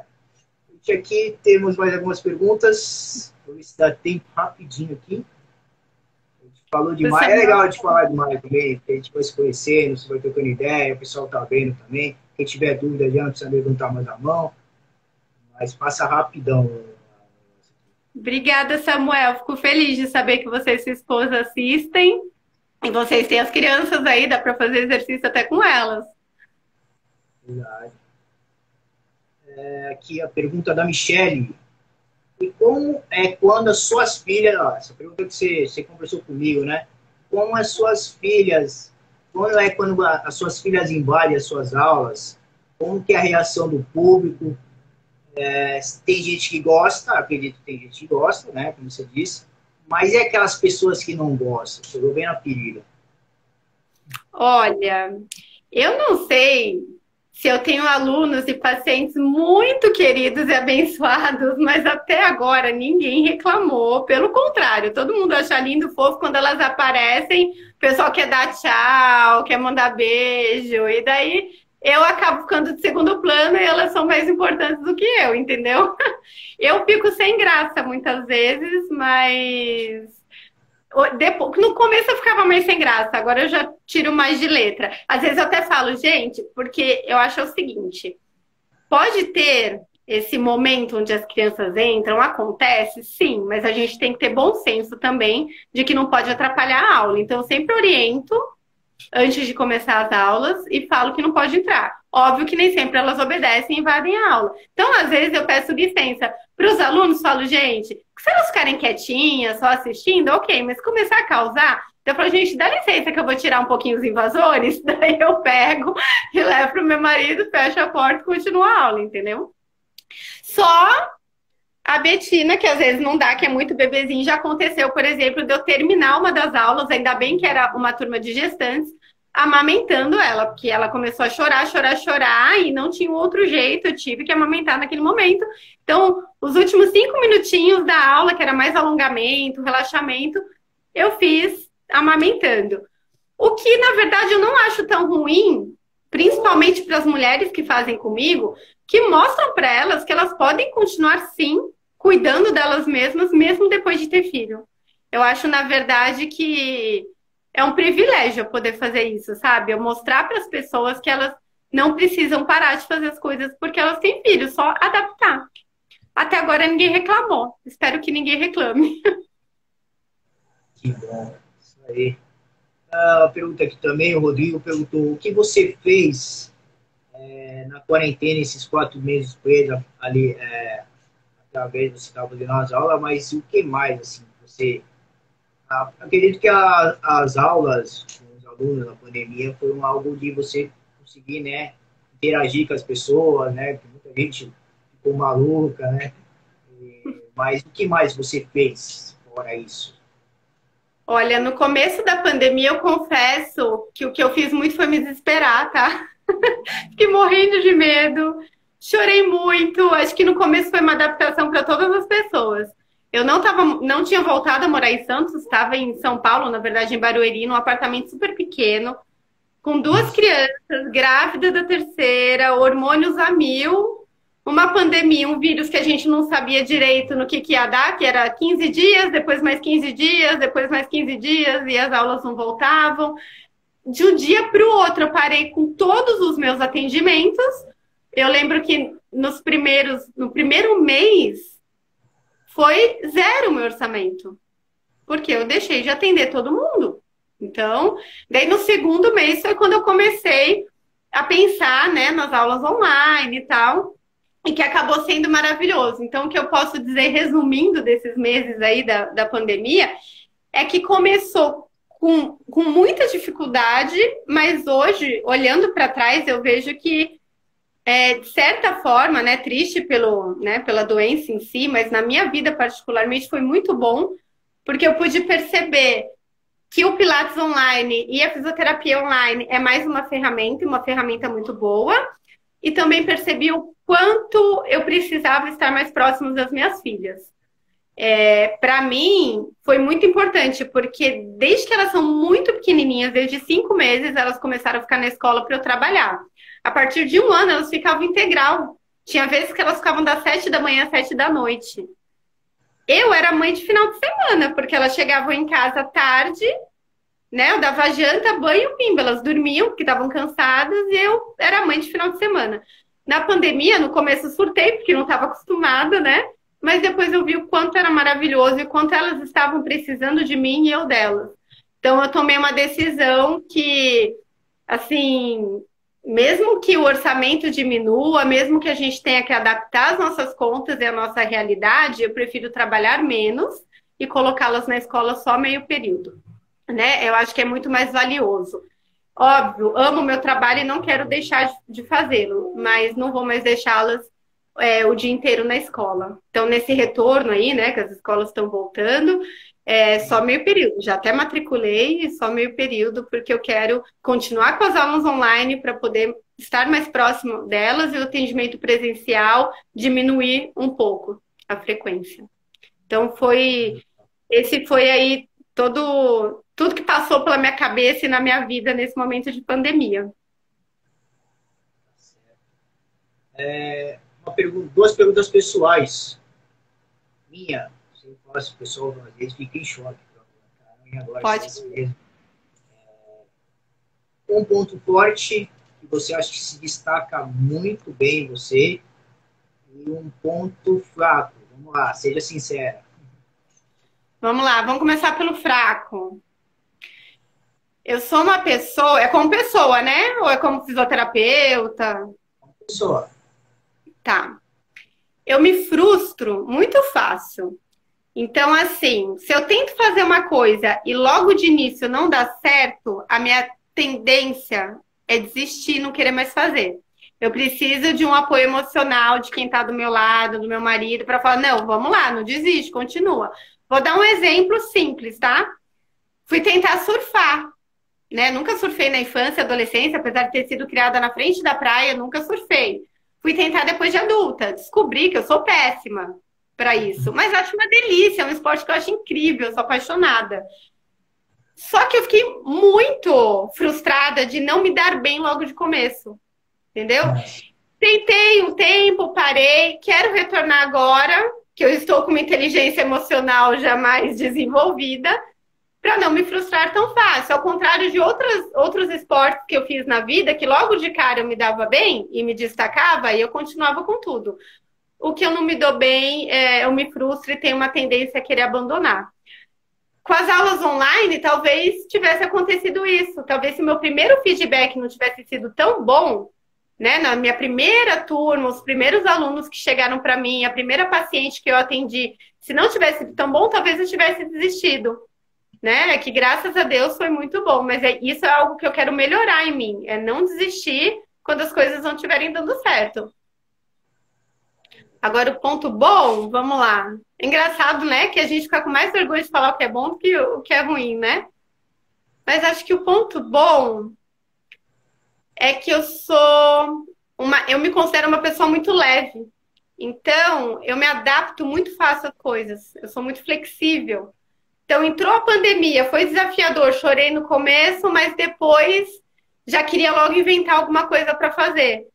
Aqui temos mais algumas perguntas. Vou ver se dá tempo rapidinho aqui. A gente falou demais. É legal de falar demais também, porque a gente vai se conhecendo, você vai trocando ideia, o pessoal tá vendo também. Quem tiver dúvida já não precisa levantar mais a mão. Mas passa rapidão. Obrigada, Samuel. Fico feliz de saber que você e sua esposa assistem. E vocês têm as crianças aí, dá para fazer exercício até com elas. Verdade. Aqui a pergunta da Michele. E como é quando as suas filhas... Ó, essa pergunta que você conversou comigo, né? Como as suas filhas... Quando é quando as suas filhas invadem as suas aulas? Como que é a reação do público? Tem gente que gosta, acredito que tem gente que gosta, né? Como você disse. Mas é aquelas pessoas que não gostam. Chegou bem na ferida. Olha, eu não sei se eu tenho alunos e pacientes muito queridos e abençoados, mas até agora ninguém reclamou. Pelo contrário, todo mundo acha lindo, fofo quando elas aparecem. O pessoal quer dar tchau, quer mandar beijo, e daí eu acabo ficando de segundo plano e elas são mais importantes do que eu, entendeu? Eu fico sem graça muitas vezes, mas no começo eu ficava mais sem graça, agora eu já tiro mais de letra. Às vezes eu até falo, gente, porque eu acho o seguinte: pode ter esse momento onde as crianças entram, acontece, sim, mas a gente tem que ter bom senso também de que não pode atrapalhar a aula. Então eu sempre oriento antes de começar as aulas e falo que não pode entrar. Óbvio que nem sempre elas obedecem e invadem a aula. Então, às vezes, eu peço licença para os alunos, falo, gente, se elas ficarem quietinhas, só assistindo, ok, mas começar a causar, então eu falo, gente, dá licença que eu vou tirar um pouquinho os invasores, daí eu pego e levo para o meu marido, fecho a porta e continuo a aula, entendeu? Só a Betina, que às vezes não dá, que é muito bebezinho, já aconteceu, por exemplo, de eu terminar uma das aulas, ainda bem que era uma turma de gestantes, amamentando ela, porque ela começou a chorar, chorar, chorar, e não tinha outro jeito, eu tive que amamentar naquele momento. Então, os últimos 5 minutinhos da aula, que era mais alongamento, relaxamento, eu fiz amamentando. O que, na verdade, eu não acho tão ruim, principalmente para as mulheres que fazem comigo, que mostram para elas que elas podem continuar, sim, cuidando delas mesmas, mesmo depois de ter filho. Eu acho, na verdade, que é um privilégio eu poder fazer isso, sabe? Eu mostrar para as pessoas que elas não precisam parar de fazer as coisas porque elas têm filho, só adaptar. Até agora ninguém reclamou. Espero que ninguém reclame. Que bom. Isso aí. A pergunta aqui também, o Rodrigo perguntou, o que você fez na quarentena, esses 4 meses preso ali, através você estava fazendo as aulas, mas o que mais, assim, você... acredito que as aulas com os alunos na pandemia foram algo de você conseguir, né, interagir com as pessoas, né? Porque muita gente ficou maluca, né? Mas o que mais você fez fora isso? Olha, no começo da pandemia, eu confesso que o que eu fiz muito foi me desesperar, tá? Fiquei morrendo de medo, chorei muito. Acho que no começo foi uma adaptação para todas as pessoas. Eu não tinha voltado a morar em Santos, estava em São Paulo, na verdade, em Barueri, num apartamento super pequeno, com duas crianças, grávida da terceira, hormônios a mil, uma pandemia, um vírus que a gente não sabia direito no que ia dar, que era 15 dias, depois mais 15 dias, depois mais 15 dias, e as aulas não voltavam. De um dia para o outro, eu parei com todos os meus atendimentos. Eu lembro que no primeiro mês, foi zero o meu orçamento. Porque eu deixei de atender todo mundo. Então, daí no segundo mês foi quando eu comecei a pensar, né, nas aulas online e tal, e que acabou sendo maravilhoso. Então, o que eu posso dizer, resumindo desses meses aí da pandemia, é que começou com muita dificuldade, mas hoje, olhando para trás, eu vejo que, de certa forma, né, triste pela doença em si, mas na minha vida particularmente foi muito bom, porque eu pude perceber que o Pilates online e a fisioterapia online é mais uma ferramenta muito boa, e também percebi o quanto eu precisava estar mais próximo das minhas filhas. Para mim, foi muito importante, porque desde que elas são muito pequenininhas, desde 5 meses, elas começaram a ficar na escola para eu trabalhar. A partir de 1 ano, elas ficavam integral. Tinha vezes que elas ficavam das 7 da manhã às 7 da noite. Eu era mãe de final de semana, porque elas chegavam em casa tarde, né? Eu dava janta, banho, pimba. Elas dormiam, porque estavam cansadas, e eu era mãe de final de semana. Na pandemia, no começo eu surtei, porque não estava acostumada, né? Mas depois eu vi o quanto era maravilhoso e o quanto elas estavam precisando de mim e eu delas. Então eu tomei uma decisão que, assim, mesmo que o orçamento diminua, mesmo que a gente tenha que adaptar as nossas contas e a nossa realidade, eu prefiro trabalhar menos e colocá-las na escola só meio período, né? Eu acho que é muito mais valioso. Óbvio, amo o meu trabalho e não quero deixar de fazê-lo, mas não vou mais deixá-las o dia inteiro na escola. Então, nesse retorno aí, né, que as escolas estão voltando, só meio período. Já até matriculei e só meio período, porque eu quero continuar com as aulas online para poder estar mais próximo delas e o atendimento presencial diminuir um pouco a frequência. Então, esse foi aí tudo que passou pela minha cabeça e na minha vida nesse momento de pandemia. Duas perguntas pessoais. Minha, se o pessoal às vezes fica em choque. Agora, pode. Mesmo. Um ponto forte que você acha que se destaca muito bem em você e um ponto fraco. Vamos lá, seja sincera. Vamos lá, vamos começar pelo fraco. Eu sou uma pessoa, é como pessoa, né? Ou é como fisioterapeuta? Como pessoa. Tá. Eu me frustro muito fácil. Então, assim, se eu tento fazer uma coisa e logo de início não dá certo, a minha tendência é desistir e não querer mais fazer. Eu preciso de um apoio emocional de quem está do meu lado, do meu marido, para falar, não, vamos lá, não desiste, continua. Vou dar um exemplo simples, tá? Fui tentar surfar, né? Nunca surfei na infância, adolescência, apesar de ter sido criada na frente da praia, nunca surfei. Fui tentar depois de adulta, descobri que eu sou péssima para isso, mas acho uma delícia, é um esporte que eu acho incrível, eu sou apaixonada. Só que eu fiquei muito frustrada de não me dar bem logo de começo, entendeu? Tentei um tempo, parei, quero retornar agora, que eu estou com uma inteligência emocional já mais desenvolvida, para não me frustrar tão fácil. Ao contrário de outros esportes que eu fiz na vida, que logo de cara eu me dava bem e me destacava, e eu continuava com tudo. O que eu não me dou bem, eu me frustro e tenho uma tendência a querer abandonar. Com as aulas online, talvez tivesse acontecido isso. Talvez se o meu primeiro feedback não tivesse sido tão bom, né? Na minha primeira turma, os primeiros alunos que chegaram para mim, a primeira paciente que eu atendi, se não tivesse sido tão bom, talvez eu tivesse desistido. Né? Que graças a Deus foi muito bom, mas isso é algo que eu quero melhorar em mim, é não desistir quando as coisas não estiverem dando certo. Agora, o ponto bom, vamos lá. Engraçado, né? Que a gente fica com mais vergonha de falar o que é bom do que o que é ruim, né? Mas acho que o ponto bom é que eu me considero uma pessoa muito leve. Então, eu me adapto muito fácil às coisas. Eu sou muito flexível. Então, entrou a pandemia, foi desafiador. Chorei no começo, mas depois já queria logo inventar alguma coisa para fazer.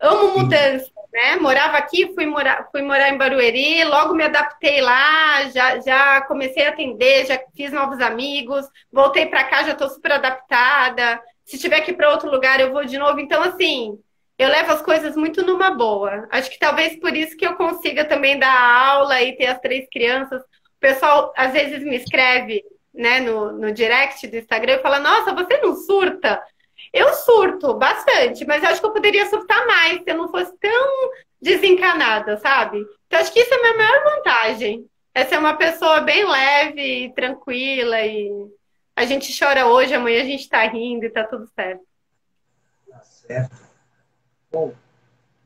Amo mudança, né? Morava aqui, fui morar em Barueri, logo me adaptei lá, já comecei a atender, já fiz novos amigos, voltei para cá, já estou super adaptada. Se tiver que ir para outro lugar, eu vou de novo. Então, assim, eu levo as coisas muito numa boa. Acho que talvez por isso que eu consiga também dar aula e ter as 3 crianças. O pessoal às vezes me escreve, né, no direct do Instagram e fala: Nossa, você não surta? Eu surto bastante, mas eu acho que eu poderia surtar mais se eu não fosse tão desencanada, sabe? Então, acho que isso é a minha maior vantagem. É ser uma pessoa bem leve e tranquila e a gente chora hoje, amanhã a gente tá rindo e tá tudo certo. Tá certo. Bom,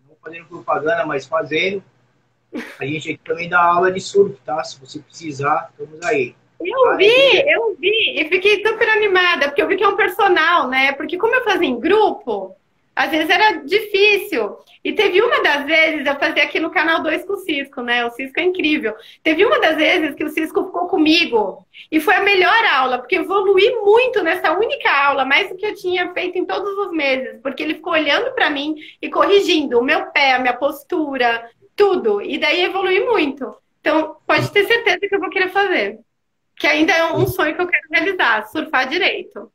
não fazendo propaganda, mas fazendo. A gente aqui também dá aula de surf, tá? Se você precisar, estamos aí. Eu vi, e fiquei super animada, porque eu vi que é um personal, né? Porque como eu fazia em grupo, às vezes era difícil. E teve uma das vezes, eu fazia aqui no canal 2 com o Cisco, né? O Cisco é incrível. Teve uma das vezes que o Cisco ficou comigo, e foi a melhor aula, porque eu evoluí muito nessa única aula, mais do que eu tinha feito em todos os meses, porque ele ficou olhando para mim e corrigindo o meu pé, a minha postura, tudo. E daí evolui muito. Então, pode ter certeza que eu vou querer fazer. Que ainda é um sonho que eu quero realizar, surfar direito.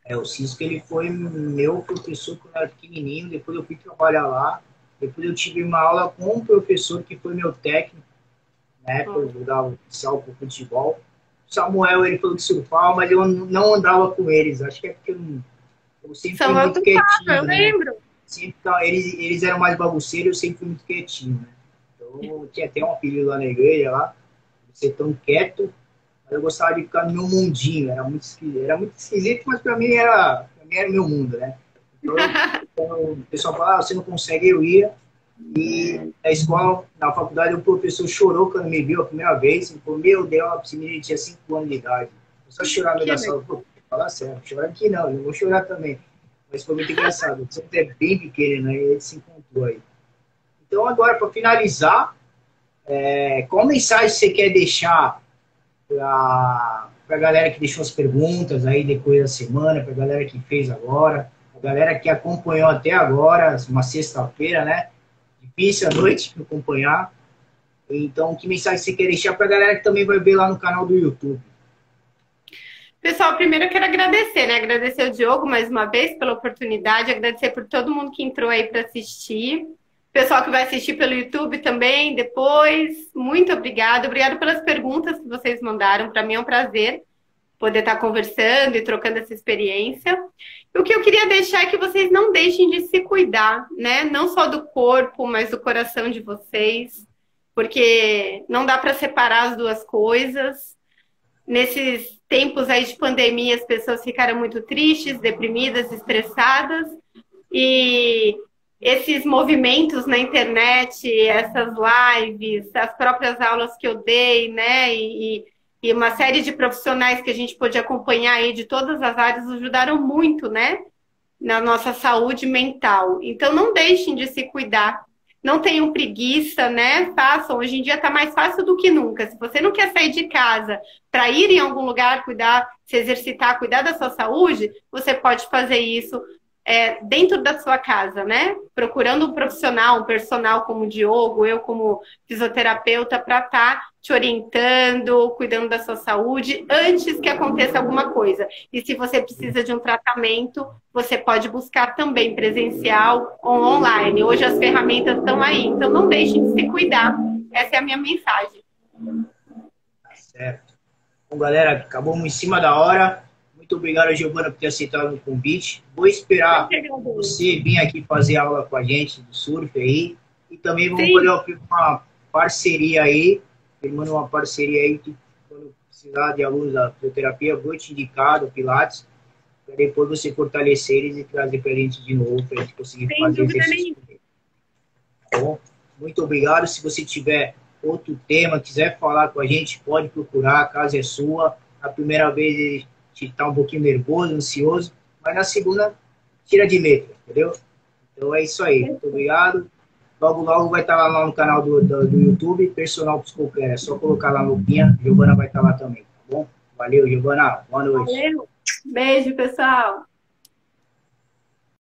O Cisco, ele foi meu professor quando eu era pequenininho, depois eu fui trabalhar lá, depois eu tive uma aula com um professor que foi meu técnico, na época eu jogava oficial para futebol. O Samuel, ele falou que surfava, mas eu não andava com eles, acho que é porque eu sempre fui muito quietinho, eu lembro. Sempre, eles eram mais bagunceiros, eu sempre fui muito quietinho, né? Então, eu tinha até um apelido lá na igreja, lá, ser tão quieto. Eu gostava de ficar no meu mundinho, era muito esquisito, mas para mim era meu mundo, né? Então, o pessoal falava: você não consegue, eu ia. E na escola, na faculdade, o professor chorou quando me viu a primeira vez. Ele falou: meu Deus, esse menino tinha 5 anos de idade. Eu só chorar no meio da sala. Falar sério, chorar aqui não, eu vou chorar também. Mas foi muito engraçado. Você é bem pequeno, né? E ele se encontrou aí. Então, agora, para finalizar, qual mensagem você quer deixar para a galera que deixou as perguntas aí depois da semana, para a galera que fez agora, a galera que acompanhou até agora, uma sexta-feira, né? Difícil à noite para acompanhar. Então, que mensagem você quer deixar para a galera que também vai ver lá no canal do YouTube? Pessoal, primeiro eu quero agradecer, né? Agradecer ao Diogo mais uma vez pela oportunidade, agradecer por todo mundo que entrou aí para assistir. Pessoal que vai assistir pelo YouTube também depois, muito obrigada. Obrigada pelas perguntas que vocês mandaram. Para mim é um prazer poder estar conversando e trocando essa experiência. E o que eu queria deixar é que vocês não deixem de se cuidar, né? Não só do corpo, mas do coração de vocês, porque não dá para separar as duas coisas. Nesses tempos aí de pandemia, as pessoas ficaram muito tristes, deprimidas, estressadas, e esses movimentos na internet, essas lives, as próprias aulas que eu dei, né, e uma série de profissionais que a gente pôde acompanhar aí de todas as áreas ajudaram muito, né, na nossa saúde mental. Então, não deixem de se cuidar. Não tenham preguiça, né? Façam. Hoje em dia está mais fácil do que nunca. Se você não quer sair de casa para ir em algum lugar, cuidar, se exercitar, cuidar da sua saúde, você pode fazer isso dentro da sua casa, né? Procurando um profissional, um personal como o Diogo, eu como fisioterapeuta, para estar te orientando, cuidando da sua saúde antes que aconteça alguma coisa. E se você precisa de um tratamento, você pode buscar também presencial ou online. Hoje as ferramentas estão aí, então não deixe de se cuidar. Essa é a minha mensagem. Tá certo. Bom, galera, acabamos em cima da hora. Muito obrigado, Giovana, por ter aceitado o convite. Vou esperar você vir aqui fazer aula com a gente do surf aí. E também vamos fazer uma parceria aí. Firmando uma parceria aí que, quando precisar de alunos da fisioterapia, vou te indicar do Pilates. para depois você fortalecer eles e trazer para a gente de novo, para a gente conseguir Sem fazer dúvida exercício. nenhuma. Tá bom? Muito obrigado. Se você tiver outro tema, quiser falar com a gente, pode procurar, a casa é sua. A primeira vez a gente está um pouquinho nervoso, ansioso, mas na segunda, tira de letra, entendeu? Então é isso aí. Muito obrigado. Logo, logo vai estar lá no canal do YouTube, Personal Psicocare. É só colocar lá no Pinha, Giovana vai estar lá também, tá bom? Valeu, Giovana. Boa noite. Valeu. Beijo, pessoal.